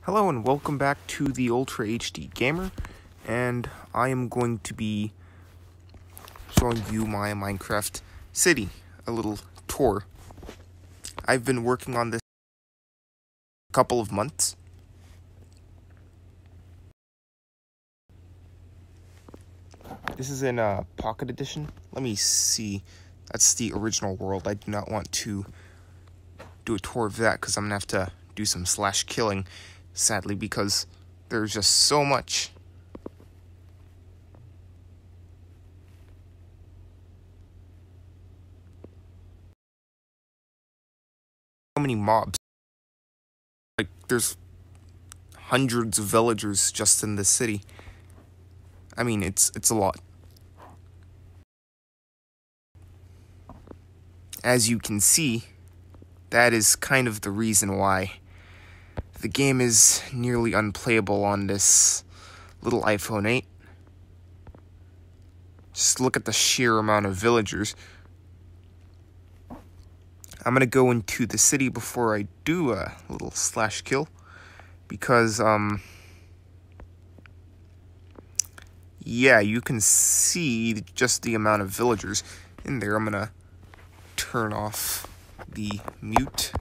Hello and welcome back to the Ultra HD Gamer, and I am going to be showing you my Minecraft city, a little tour. I've been working on this a couple of months. This is in Pocket Edition. Let me see. That's the original world. I do not want to do a tour of that because I'm going to have to do some /killing. Sadly, because there's just so much. So many mobs. Like, there's hundreds of villagers just in this city. I mean, it's a lot. As you can see, that is kind of the reason why the game is nearly unplayable on this little iPhone 8. Just look at the sheer amount of villagers. I'm gonna go into the city before I do a little /kill, because yeah, you can see just the amount of villagers in there. I'm gonna turn off the mute.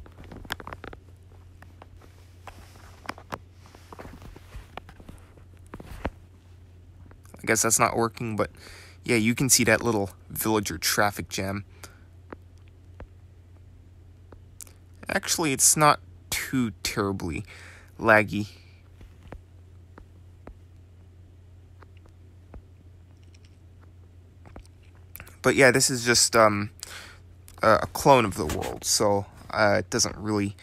I guess that's not working, but yeah, you can see that little villager traffic jam. Actually, it's not too terribly laggy. But yeah, this is just a clone of the world, so it doesn't really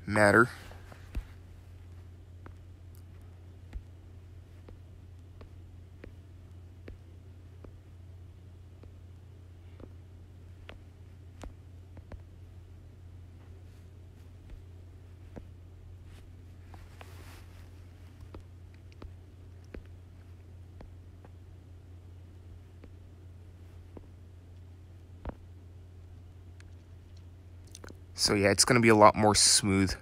matter. So yeah, it's going to be a lot more smooth.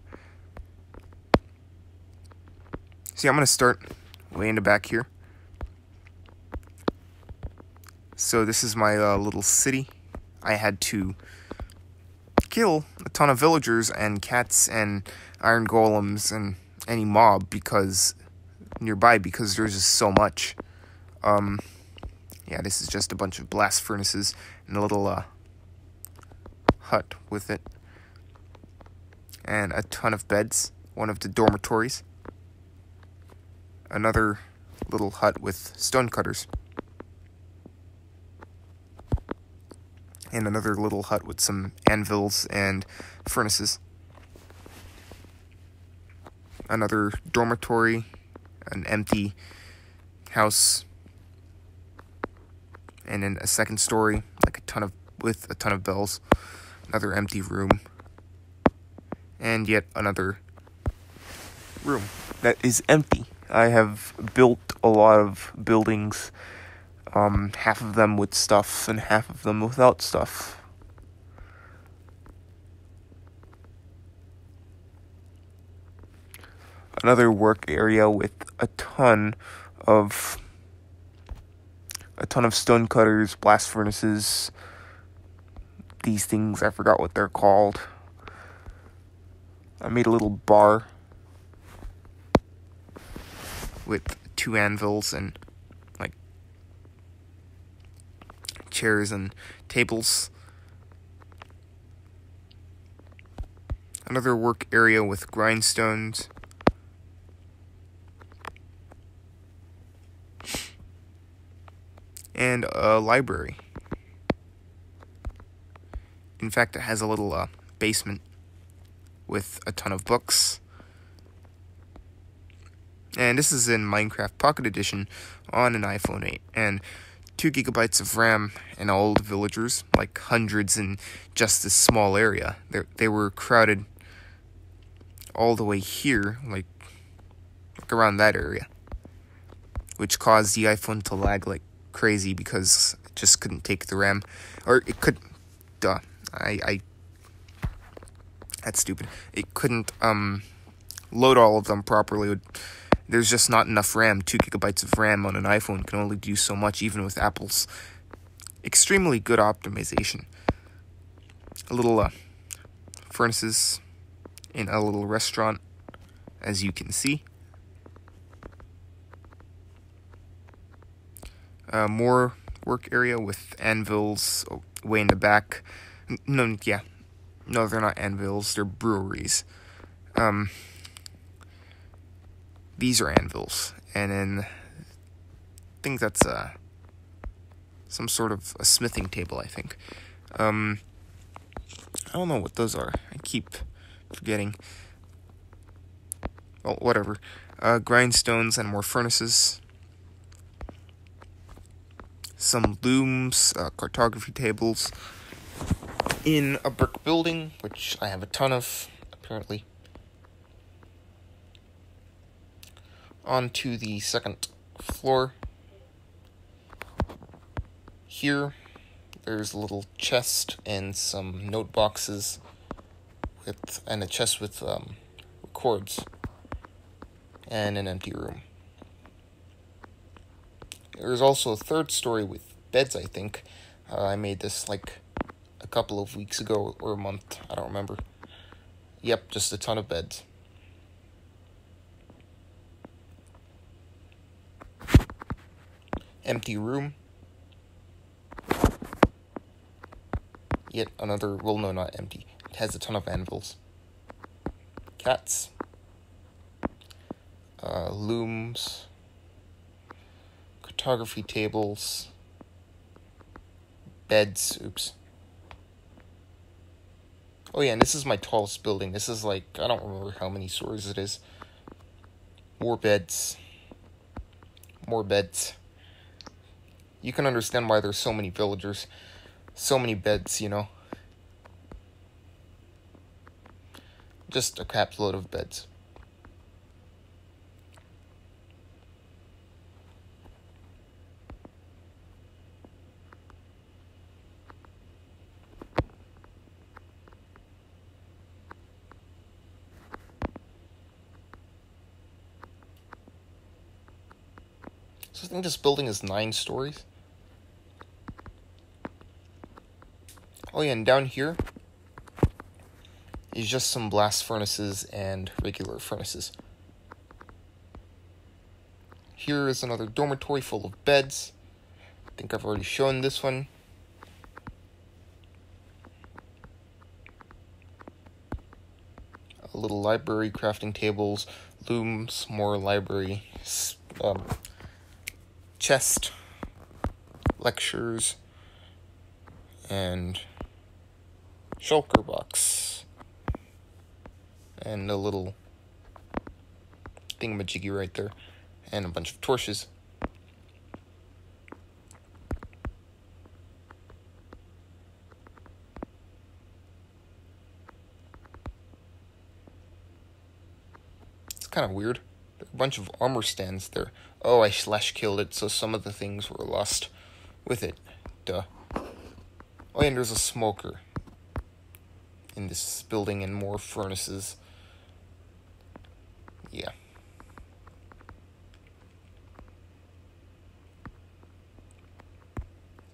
See, I'm going to start way in the back here. So this is my little city. I had to kill a ton of villagers and cats and iron golems and any mob nearby because there's just so much. Yeah, this is just a bunch of blast furnaces and a little hut with it. And a ton of beds, one of the dormitories. Another little hut with stonecutters. And another little hut with some anvils and furnaces. Another dormitory, an empty house, and then a second story, with a ton of bells. Another empty room. And yet another room that is empty. I have built a lot of buildings, half of them with stuff and half of them without stuff. Another work area with a ton of stone cutters, blast furnaces, these things, I forgot what they're called. I made a little bar with 2 anvils and like chairs and tables. Another work area with grindstones. And a library. In fact, it has a little basement with a ton of books. And this is in Minecraft Pocket Edition on an iPhone 8. And 2 gigabytes of RAM and all the villagers, like hundreds in just this small area. They were crowded all the way here, like around that area. Which caused the iPhone to lag like crazy because it just couldn't take the RAM. Or it could... That's stupid. It couldn't load all of them properly. There's just not enough RAM. 2 gigabytes of RAM on an iPhone can only do so much, even with Apple's extremely good optimization. A little furnaces in a little restaurant, as you can see. More work area with anvils way in the back. No, they're not anvils, they're breweries. These are anvils, and then I think that's some sort of a smithing table, I think. I don't know what those are. I keep forgetting. Well, whatever. Grindstones and more furnaces. Some looms, cartography tables. In a brick building, which I have a ton of, apparently. On to the second floor. Here, there's a little chest and some note boxes and a chest with records and an empty room. There's also a third story with beds, I think. I made this like a couple of weeks ago or a month, I don't remember. Yep, just a ton of beds. Empty room. Yet another, well, no, not empty. It has a ton of anvils. Cats. Looms. Cartography tables. Beds. Oops. Oh yeah, and this is my tallest building. This is like, I don't remember how many stories it is. More beds. More beds. You can understand why there's so many villagers. So many beds, you know. Just a crap load of beds. So I think this building is 9 stories. Oh yeah, and down here is just some blast furnaces and regular furnaces. Here is another dormitory full of beds. I think I've already shown this one. A little library, crafting tables, looms, more library, chest, lectures, and shulker box, and a little thingamajiggy right there, and a bunch of torches. It's kind of weird. There are a bunch of armor stands there. Oh, I slash-killed it, so some of the things were lost with it. Duh. Oh, and there's a smoker in this building and more furnaces. Yeah.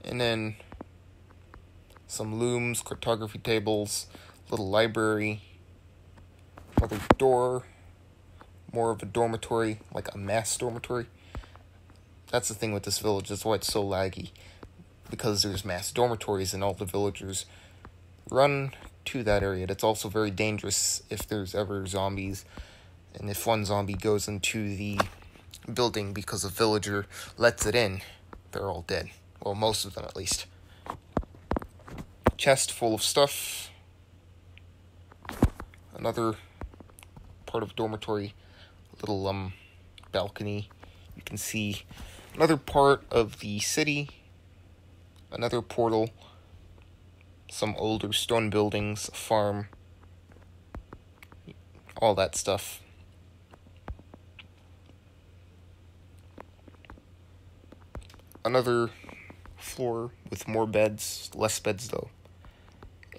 And then some looms, cartography tables, little library, another door, more of a dormitory, like a mass dormitory. That's the thing with this village, that's why it's so laggy. Because there's mass dormitories and all the villagers run to that area. It's also very dangerous if there's ever zombies. And if one zombie goes into the building because a villager lets it in, they're all dead. Well, most of them at least. Chest full of stuff. Another part of dormitory. Little balcony. You can see another part of the city. Another portal. Some older stone buildings. A farm. All that stuff. Another floor with more beds. Less beds though.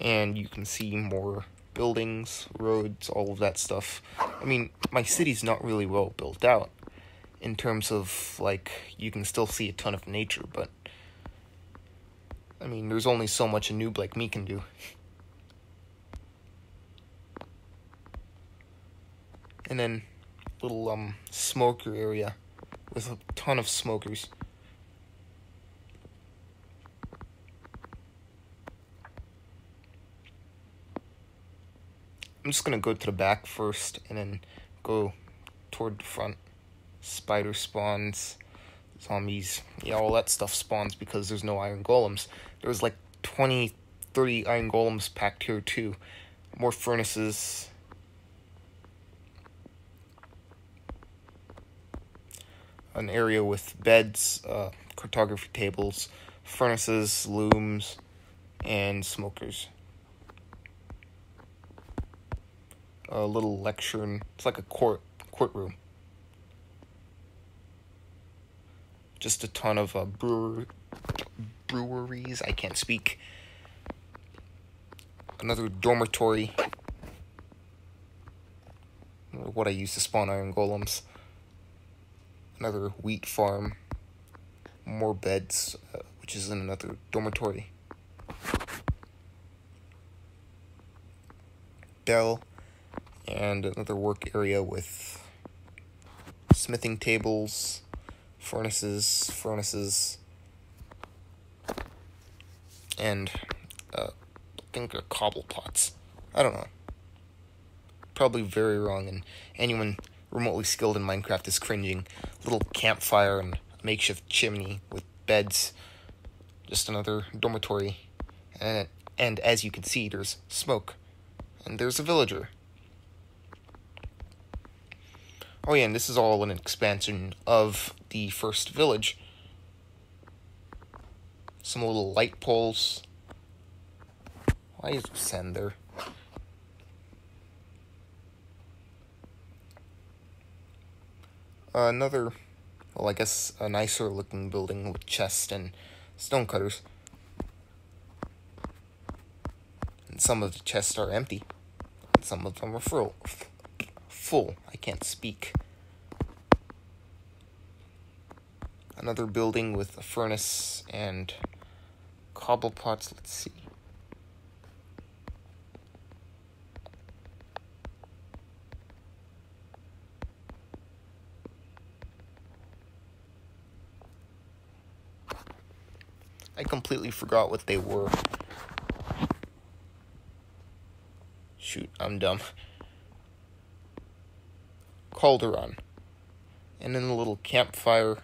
And you can see more buildings, roads, all of that stuff. I mean, my city's not really well built out in terms of, like, you can still see a ton of nature, but I mean, there's only so much a noob like me can do. And then little smoker area with a ton of smokers. I'm just gonna go to the back first and then go toward the front. Spider spawns, zombies, yeah, all that stuff spawns because there's no iron golems. There's like 20, 30 iron golems packed here too. More furnaces. An area with beds, cartography tables, furnaces, looms, and smokers. A little lecture, it's like a courtroom. Just a ton of breweries, I can't speak. Another dormitory, what I use to spawn iron golems. Another wheat farm. More beds, which is in another dormitory. Dell, and another work area with smithing tables, furnaces, and I think they're cobble pots. I don't know. Probably very wrong, and anyone remotely skilled in Minecraft is cringing. Little campfire and a makeshift chimney with beds. Just another dormitory. And as you can see, there's smoke. And there's a villager. Oh yeah, and this is all an expansion of the first village. Some little light poles. Why is there sand there? Another, well, I guess a nicer looking building with chests and stonecutters. And some of the chests are empty. And some of them are full. I can't speak. Another building with a furnace and cobble pots. Let's see. I completely forgot what they were. Shoot, I'm dumb. Calderon. And then a little campfire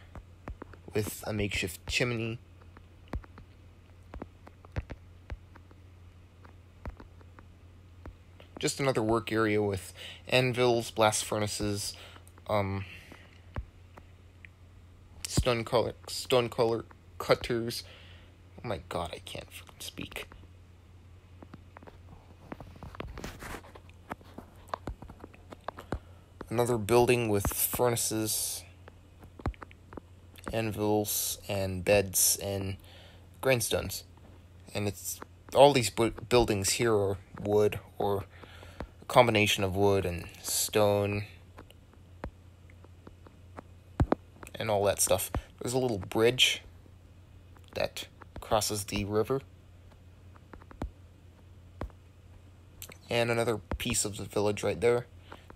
with a makeshift chimney. Just another work area with anvils, blast furnaces, stone color cutters. Oh my god, I can't freaking speak. Another building with furnaces, anvils, and beds, and grindstones. And it's all these buildings here are wood, or a combination of wood and stone, and all that stuff. There's a little bridge that crosses the river. And another piece of the village right there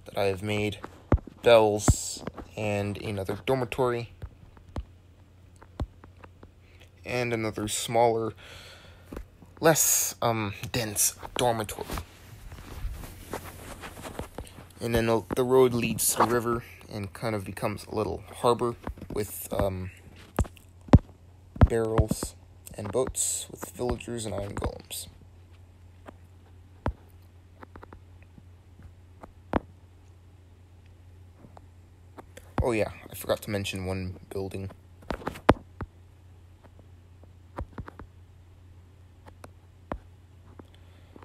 that I have made. Bells and another dormitory. And another smaller, less dense dormitory. And then the road leads to the river and kind of becomes a little harbor with barrels and boats with villagers and iron golems. Oh yeah, I forgot to mention one building.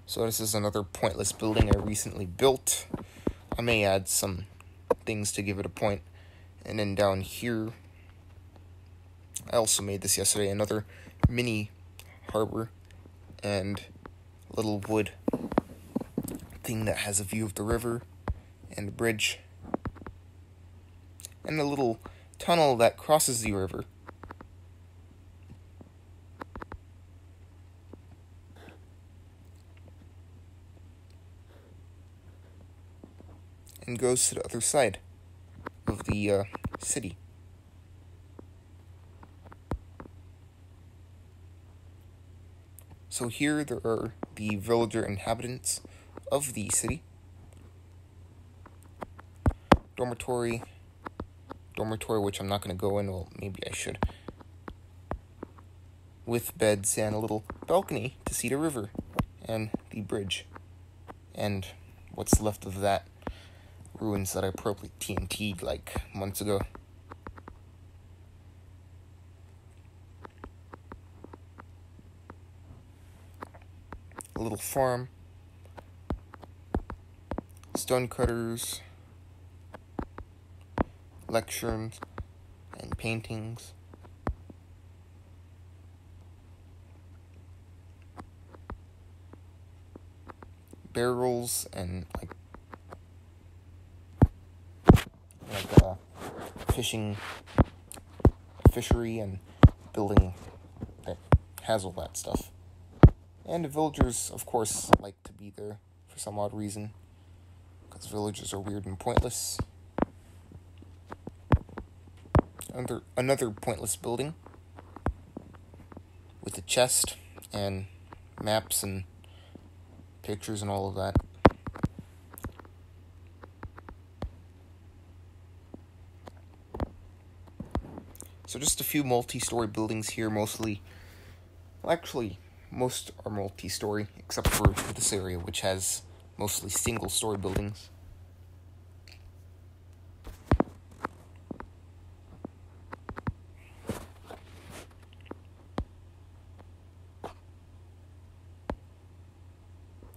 So this is another pointless building I recently built. I may add some things to give it a point. And then down here, I also made this yesterday, another mini harbor and little wood thing that has a view of the river and a bridge and a little tunnel that crosses the river. And goes to the other side of the city. So here there are the villager inhabitants of the city. Dormitory, which I'm not going to go in, well, maybe I should. With beds and a little balcony to see the river and the bridge. And what's left of that ruins that I probably TNT'd like months ago. A little farm, stonecutters, lecterns, and paintings. Barrels and like a fishery and building that has all that stuff. And the villagers, of course, like to be there for some odd reason, because villagers are weird and pointless. Another pointless building with a chest and maps and pictures and all of that. So just a few multi-story buildings here, mostly. Well, actually, most are multi-story, except for this area, which has mostly single-story buildings.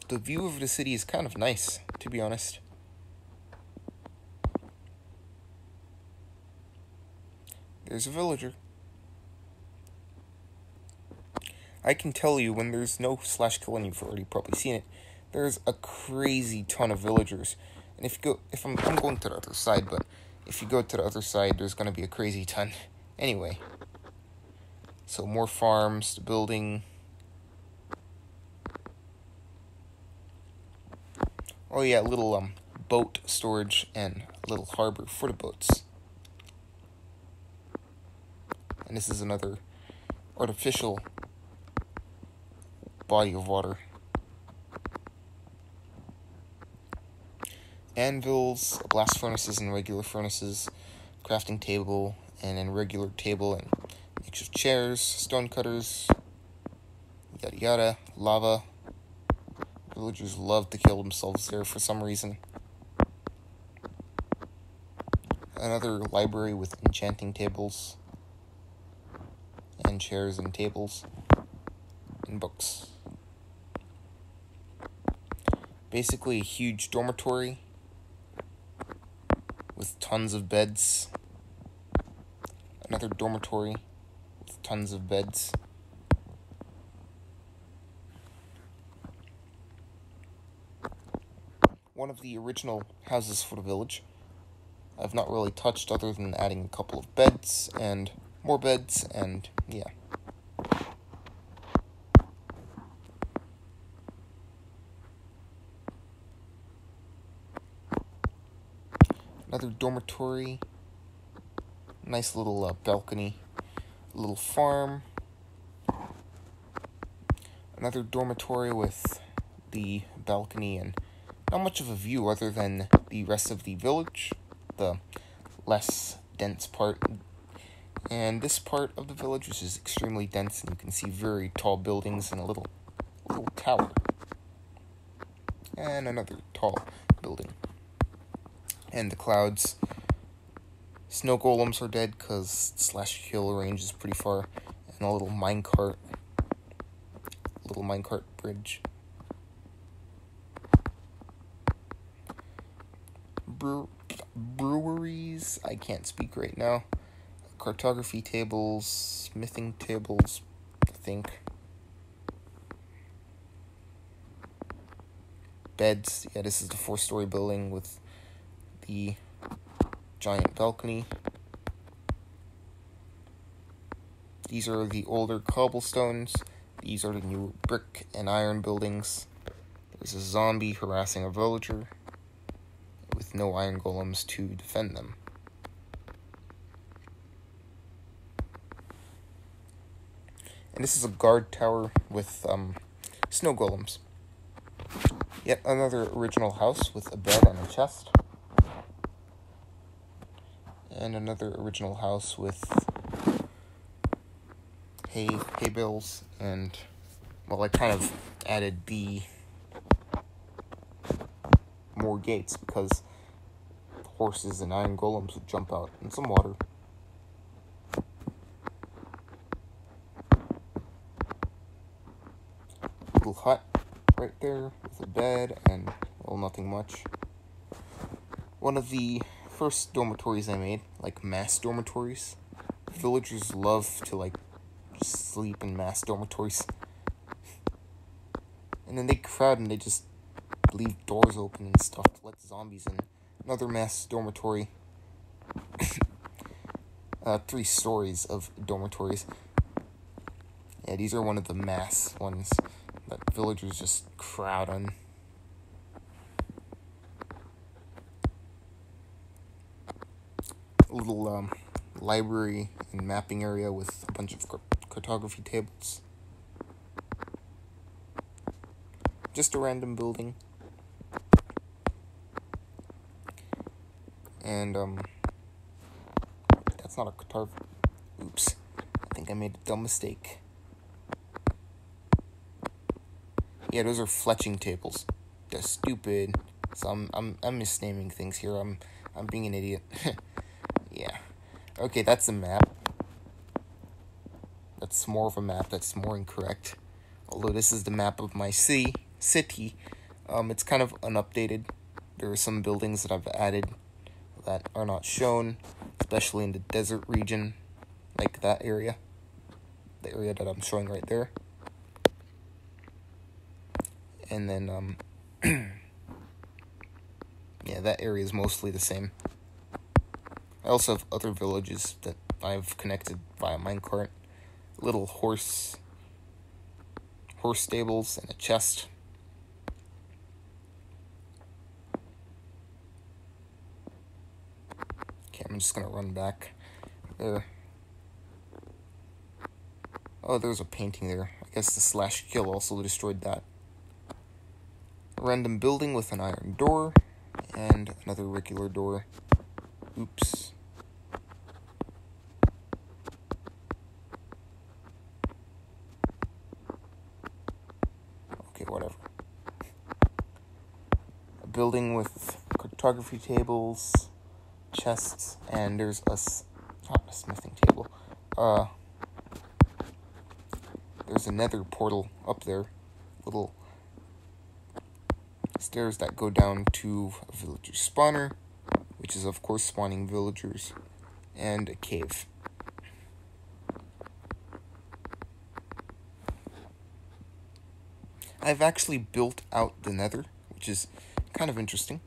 The view of the city is kind of nice, to be honest. There's a villager. I can tell you when there's no /kill, and you've already probably seen it, there's a crazy ton of villagers. And I'm going to the other side, but if you go to the other side, there's going to be a crazy ton. Anyway. So more farms, the building. Oh yeah, little boat storage and little harbor for the boats. And this is another artificial body of water. Anvils, blast furnaces and regular furnaces, crafting table and an irregular table and makeshift chairs, stone cutters, yada yada, lava. Villagers love to kill themselves there for some reason. Another library with enchanting tables and chairs and tables and books. Basically a huge dormitory with tons of beds. Another dormitory with tons of beds. One of the original houses for the village. I've not really touched other than adding a couple of beds and more beds and yeah. Another dormitory, nice little balcony, a little farm, another dormitory with the balcony and not much of a view other than the rest of the village, the less dense part, and this part of the village which is extremely dense and you can see very tall buildings and a little tower, and another tall building. And the clouds. Snow golems are dead because /kill range is pretty far. And a little minecart bridge. Breweries, I can't speak right now. Cartography tables, smithing tables, I think. beds. Yeah, this is the 4-story building with the giant balcony. These are the older cobblestones. These are the new brick and iron buildings. There's a zombie harassing a villager with no iron golems to defend them. And this is a guard tower with snow golems. Yet another original house with a bed and a chest. And another original house with hay bales, and, well, I kind of added more gates because horses and iron golems would jump out, and some water. Little hut right there with a bed and, well, nothing much. One of the first dormitories I made, like mass dormitories. Villagers love to just sleep in mass dormitories. And then they crowd and they just leave doors open and stuff to let zombies in. Another mass dormitory. 3 stories of dormitories. Yeah, these are one of the mass ones that villagers just crowd on. A little library and mapping area with a bunch of cartography tables. Just a random building. And that's not a cartography. Oops. I think I made a dumb mistake. Yeah, those are fletching tables. They're stupid. So I'm misnaming things here. I'm being an idiot. Yeah. Okay, that's a map. That's more of a map. That's more incorrect. Although this is the map of my city. It's kind of unupdated. There are some buildings that I've added that are not shown, especially in the desert region, like that area. The area that I'm showing right there. And then, yeah, that area is mostly the same. I also have other villages that I've connected via minecart. Little horse stables and a chest. Okay, I'm just gonna run back there. Oh, there's a painting there. I guess the /kill also destroyed that. A random building with an iron door and another regular door. Oops. Okay, whatever. A building with cartography tables, chests, and there's not a smithing table. There's a nether portal up there. Little stairs that go down to a villager spawner, which is of course spawning villagers, and a cave. I've actually built out the nether, which is kind of interesting.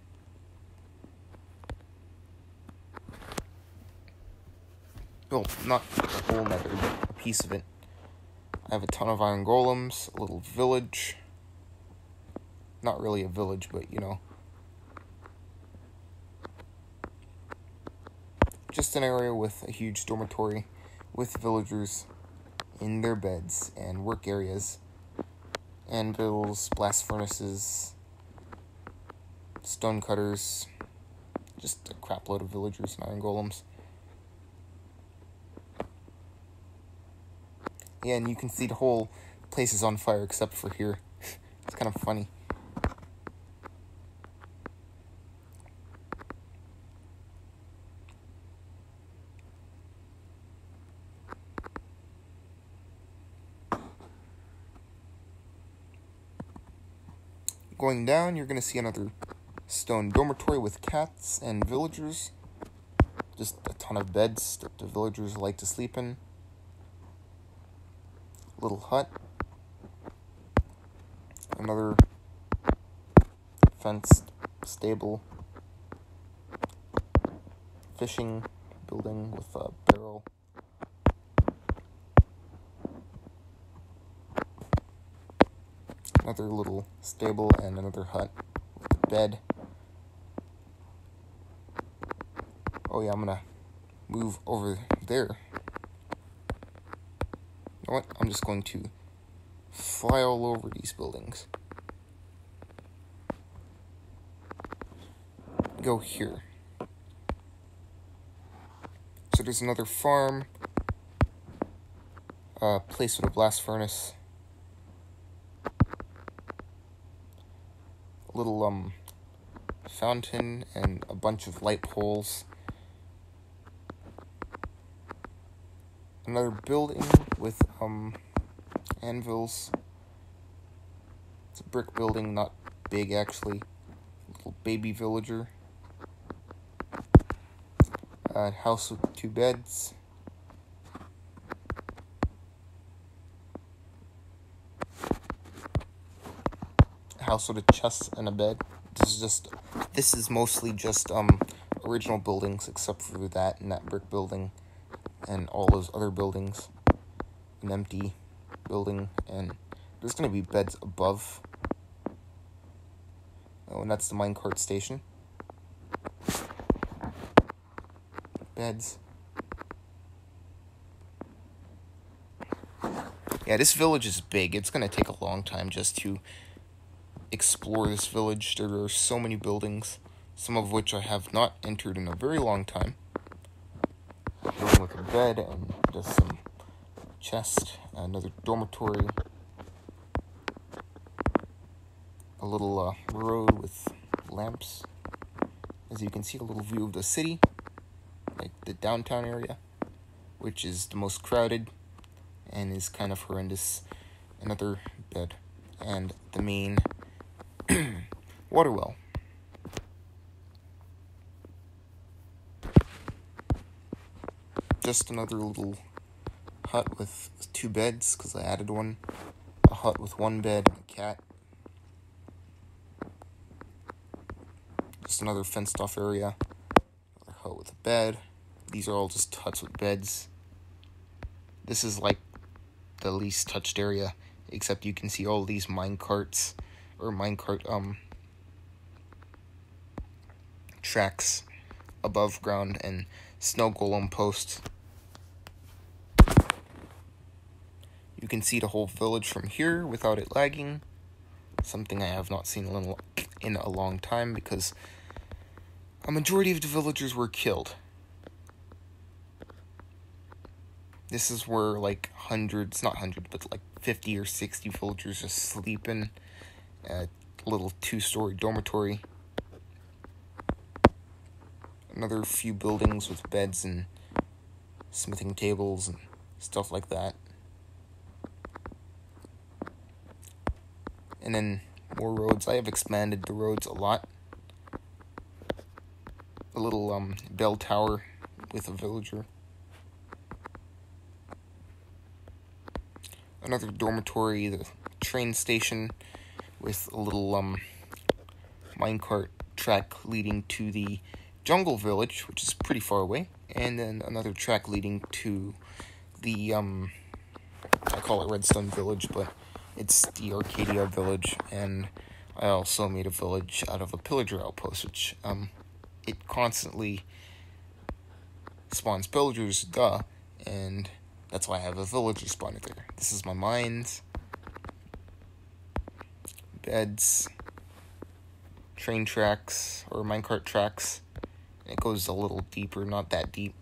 Well, not the whole nether, but a piece of it. I have a ton of iron golems, a little village. Not really a village, but you know. Just an area with a huge dormitory with villagers in their beds and work areas, anvils, blast furnaces, stone cutters, just a crap load of villagers and iron golems. Yeah, and you can see the whole place is on fire except for here. It's kind of funny. Going down, you're going to see another stone dormitory with cats and villagers. Just a ton of beds that the villagers like to sleep in. Little hut. Another fenced stable, fishing building with a barrel, another little stable and another hut with a bed. Oh yeah, I'm gonna move over there. You know what? I'm just going to fly all over these buildings. Go here. So there's another farm, a place with a blast furnace, a little fountain and a bunch of light poles. Another building with anvils. It's a brick building, not big actually. Little baby villager. A house with 2 beds. A house with a chest and a bed. This is mostly just original buildings, except for that and that brick building and all those other buildings. An empty building, and there's gonna be beds above. Oh, and that's the minecart station. Beds. Yeah, this village is big. It's gonna take a long time just to explore this village. There are so many buildings, some of which I have not entered in a very long time. A building with a bed and just some chest, another dormitory, a little road with lamps. As you can see, a little view of the city, like the downtown area, which is the most crowded and is kind of horrendous. Another bed and the main water well. Just another little hut with 2 beds, because I added one. A hut with 1 bed and a cat. Just another fenced off area. Another hut with a bed. These are all just huts with beds. This is like the least touched area, except you can see all these minecart tracks above ground and snow golem posts. You can see the whole village from here without it lagging, something I have not seen in a long time because a majority of the villagers were killed. This is where like not hundreds, but like 50 or 60 villagers just sleep in a little 2-story dormitory. Another few buildings with beds and smithing tables and stuff like that. And then more roads. I have expanded the roads a lot. A little bell tower with a villager. Another dormitory, the train station with a little minecart track leading to the jungle village, which is pretty far away, and then another track leading to the I call it Redstone Village, but it's the Arcadia village. And I also made a village out of a pillager outpost, which it constantly spawns pillagers, and that's why I have a villager spawner there. This is my mines, beds, train tracks, or minecart tracks. It goes a little deeper, not that deep.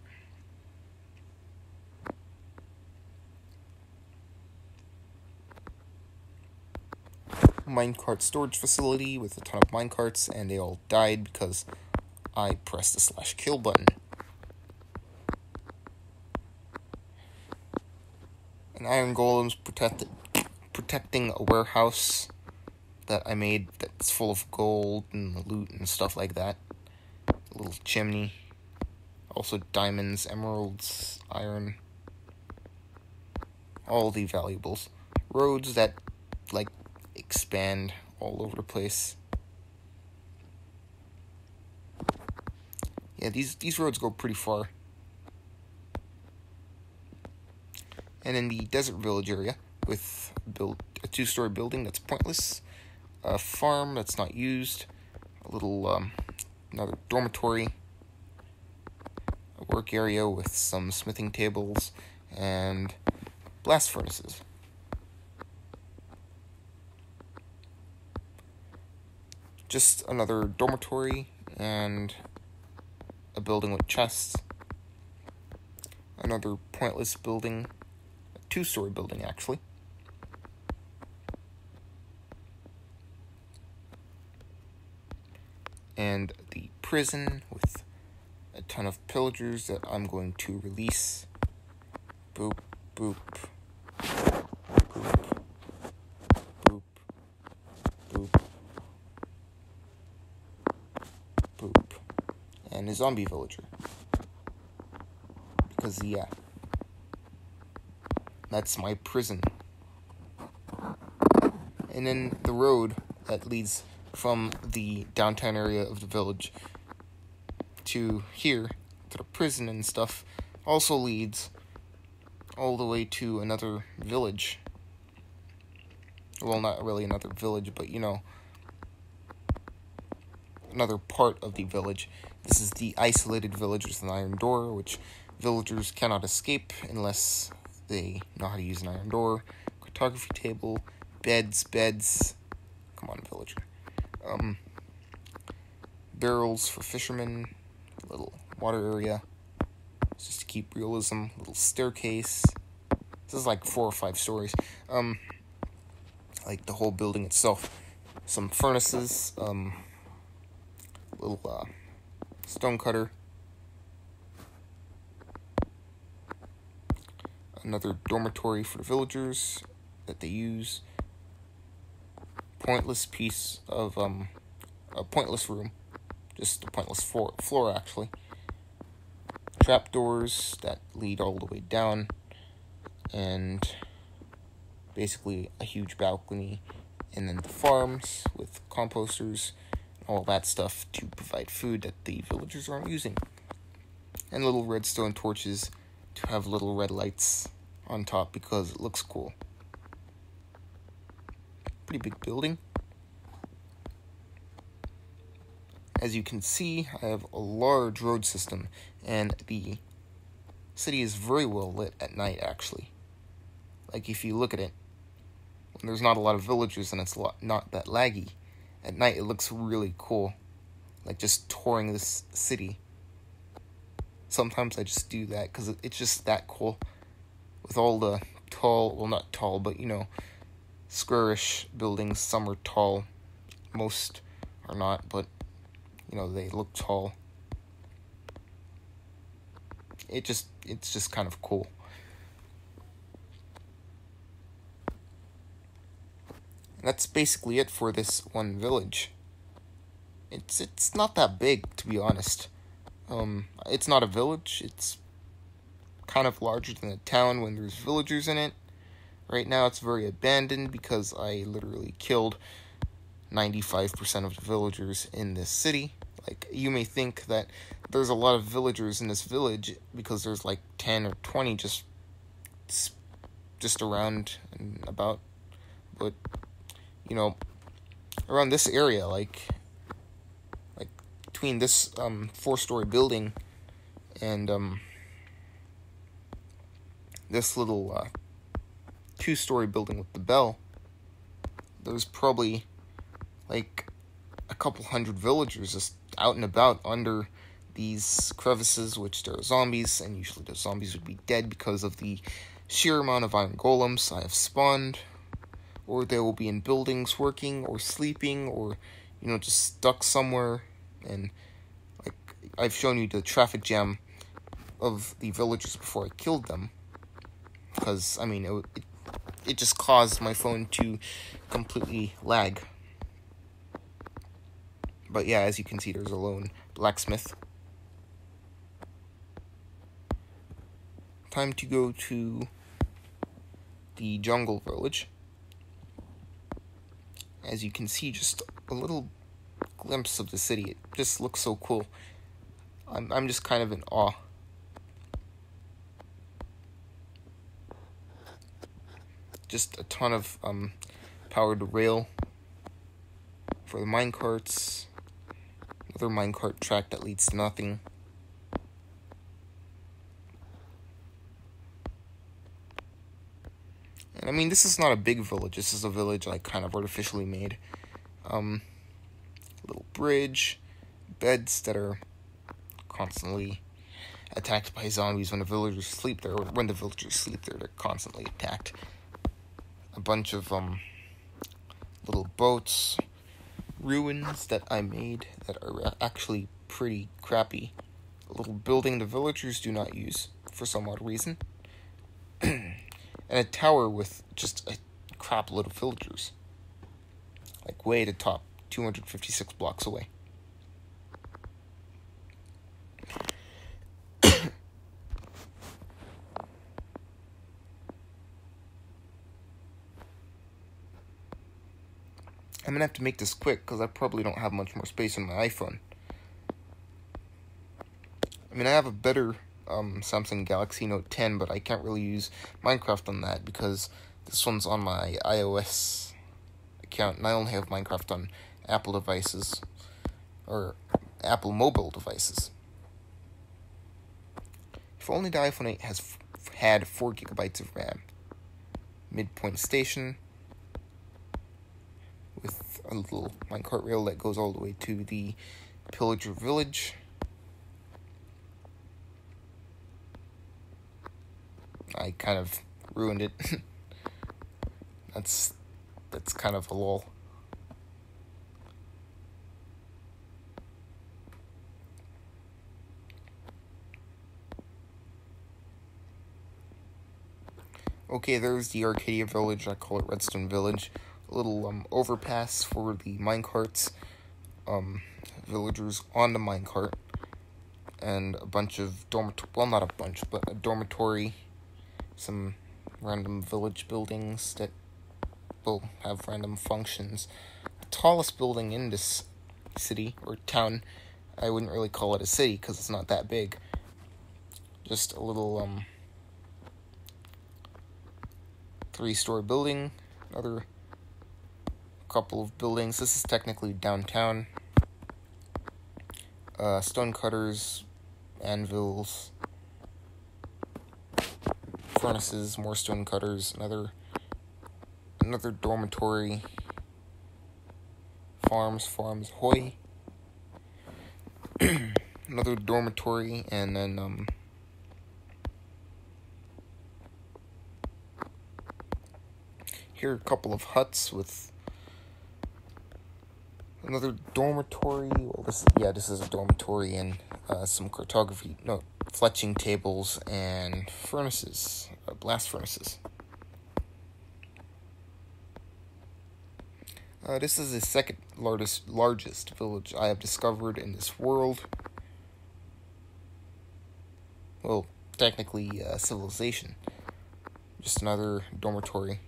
Minecart storage facility with a ton of minecarts, and they all died because I pressed the /kill button. An iron golem's protecting a warehouse that I made that's full of gold and loot and stuff like that. A little chimney. Also diamonds, emeralds, iron. All the valuables. Roads that, like, expand all over the place. Yeah, these roads go pretty far. And in the desert village area, with a 2-story building that's pointless, a farm that's not used, a little another dormitory, a work area with some smithing tables, and blast furnaces. Just another dormitory and a building with chests. Another pointless building, a 2-story building actually. And the prison with a ton of pillagers that I'm going to release. Boop, boop, boop, boop, boop, boop. And a zombie villager. Because, yeah, that's my prison. And then the road that leads from the downtown area of the village to here, to the prison and stuff, also leads all the way to another village. Well, not really another village, but another part of the village. This is the isolated village with an iron door, which villagers cannot escape unless they know how to use an iron door. Cartography table, beds. Come on, villager. Barrels for fishermen, a little water area, just to keep realism, little staircase. This is like 4 or 5 stories. Like the whole building itself. Some furnaces, little stone cutter. Another dormitory for villagers that they use. Pointless piece of, a pointless room. Just a pointless floor actually. Trapdoors that lead all the way down. And basically a huge balcony. And then the farms with composters, all that stuff to provide food that the villagers aren't using. And little redstone torches to have little red lights on top because it looks cool. Pretty big building. As you can see, I have a large road system, and the city is very well lit at night, actually. Like, if you look at it, when there's not a lot of villagers and it's not that laggy, at night it looks really cool. Like, just touring this city. Sometimes I just do that, because it's just that cool. With all the tall, well, not tall, but, squarish buildings. Some are tall, most are not, but they look tall. It's just kind of cool. And that's basically it for this one village. It's not that big, to be honest. It's not a village. It's kind of larger than a town when there's villagers in it. Right now it's very abandoned because I literally killed 95% of the villagers in this city. Like, you may think that there's a lot of villagers in this village because there's like 10 or 20 just around and about. But, around this area, like between this 4-story building and this little 2-story building with the bell, there's probably like a couple hundred villagers just out and about under these crevices, which there are zombies, and usually the zombies would be dead because of the sheer amount of iron golems I have spawned, or they will be in buildings working or sleeping, or just stuck somewhere. And like, I've shown you the traffic jam of the villagers before I killed them, because it just caused my phone to completely lag. But yeah, as you can see, there's a lone blacksmith. Time to go to the jungle village. As you can see, just a little glimpse of the city. It just looks so cool. I'm just kind of in awe. Just a ton of powered rail for the minecarts. Another minecart track that leads to nothing. And I mean, this is not a big village. This is a village I kind of artificially made. Little bridge, beds that are constantly attacked by zombies when the villagers sleep there. Or when the villagers sleep there, they're constantly attacked. A bunch of little boats, ruins that I made that are actually pretty crappy. A little building the villagers do not use for some odd reason. And a tower with just a crap load of villagers. Like way at the top, 256 blocks away. I'm gonna have to make this quick because I probably don't have much more space on my iPhone. I mean, I have a better Samsung Galaxy Note 10, but I can't really use Minecraft on that because this one's on my iOS account, and I only have Minecraft on Apple devices, or Apple mobile devices. If only the iPhone 8 had 4 gigabytes of RAM. Midpoint station with a little minecart rail that goes all the way to the pillager village. I kind of ruined it. That's kind of a lol. Okay, there's the Arcadia Village. I call it Redstone Village. A little overpass for the minecarts, villagers on the minecart, and a bunch of not a bunch, but a dormitory, some random village buildings that will have random functions. The tallest building in this city, or town, I wouldn't really call it a city because it's not that big. Just a little 3-story building, another couple of buildings. This is technically downtown. Stone cutters, anvils, furnaces, more stone cutters, another dormitory, farms, hoy, another dormitory, and then here are a couple of huts with another dormitory. Well, this is a dormitory, and some fletching tables and furnaces, blast furnaces. This is the second largest village I have discovered in this world. Well, technically, civilization. Just another dormitory.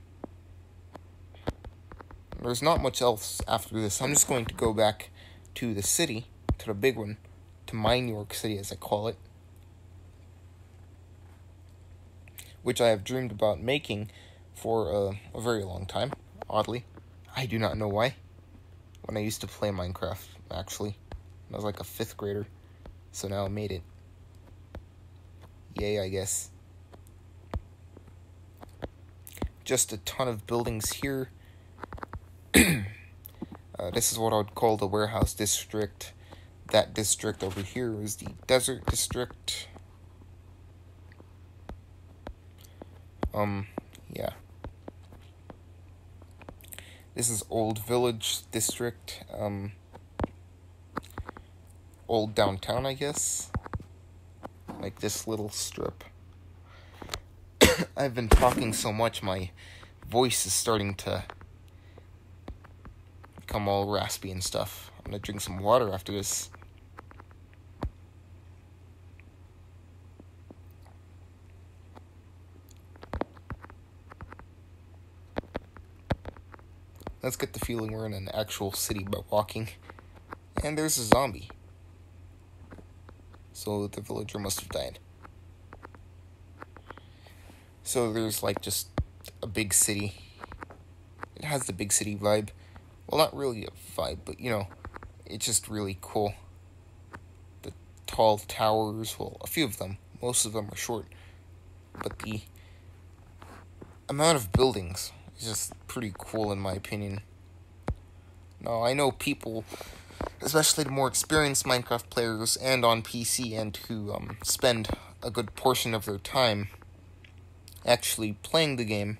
There's not much else after this. I'm just going to go back to the city, to the big one, to my New York City, as I call it, which I have dreamed about making for a very long time, oddly. I do not know why. When I used to play Minecraft, actually. I was like a 5th grader, so now I made it. Yay, I guess. Just a ton of buildings here. This is what I would call the warehouse district. That district over here is the desert district. Yeah. This is Old Village district. Old downtown, I guess. Like this little strip. I've been talking so much, my voice is starting to become all raspy and stuff. I'm gonna drink some water after this. Let's get the feeling we're in an actual city by walking. And there's a zombie. so the villager must have died. So there's like just a big city. It has the big city vibe. Well, not really a vibe, but it's just really cool. The tall towers, well, a few of them. Most of them are short. But the amount of buildings is just pretty cool in my opinion. Now, I know people, especially the more experienced Minecraft players and on PC, and who spend a good portion of their time actually playing the game,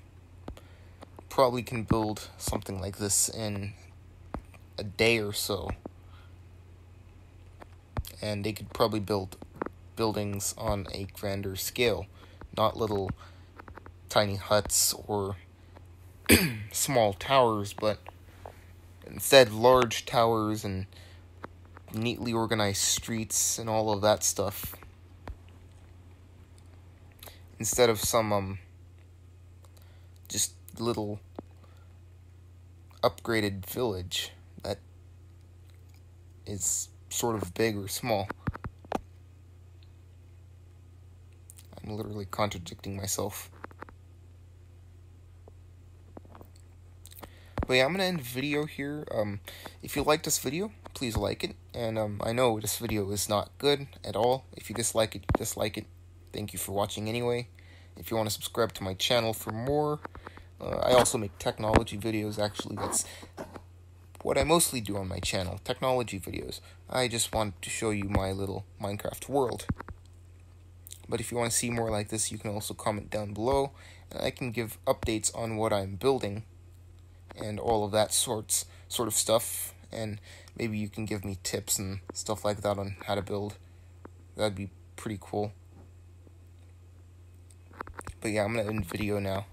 probably can build something like this in a day or so. And they could probably build buildings on a grander scale, not little tiny huts or small towers, but instead large towers and neatly organized streets and all of that stuff. Instead of some just little upgraded village that is sort of big or small. I'm literally contradicting myself. But yeah, I'm gonna end the video here. If you like this video, please like it. And I know this video is not good at all. If you dislike it, you dislike it. Thank you for watching anyway. If you want to subscribe to my channel for more, I also make technology videos. Actually, that's what I mostly do on my channel, technology videos. I just want to show you my little Minecraft world. But if you want to see more like this, you can also comment down below, and I can give updates on what I'm building and all of that sort of stuff, and maybe you can give me tips and stuff like that on how to build. That'd be pretty cool. But yeah, I'm gonna end the video now.